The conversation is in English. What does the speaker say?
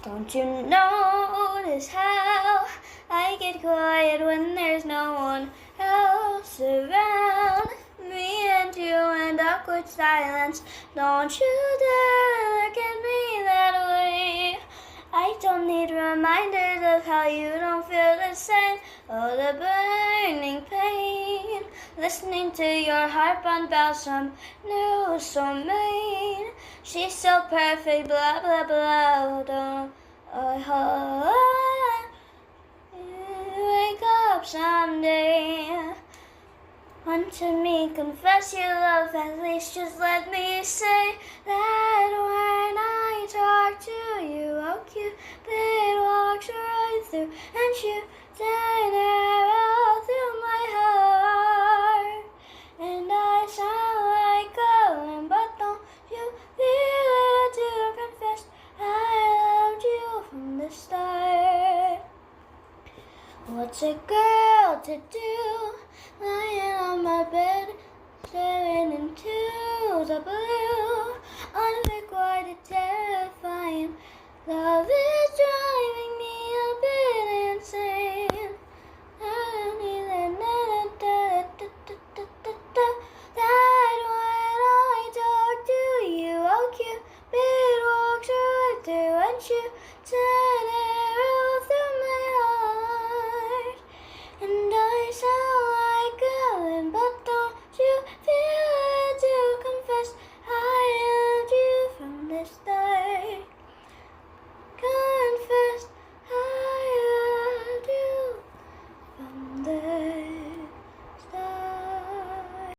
Don't you notice how I get quiet when there's no one else around? Me and you and awkward silence. Don't you dare look at me that way. I don't need reminders of how you don't feel the same. Oh, the burning pain. Listening to your heart run about some new soulmate. She's so perfect, blah, blah, blah. Don't I hope you wake up someday. Unto me, confess your love, at least just let me say that when I talk to you, oh Cupid walks right through and shoots an arrow through my heart. And I sound like a lamb, but don't you feel it to confess I loved you from the start. What's a girl to do? Lying on my bed, staring into the blue, unrequited, terrifying, loving.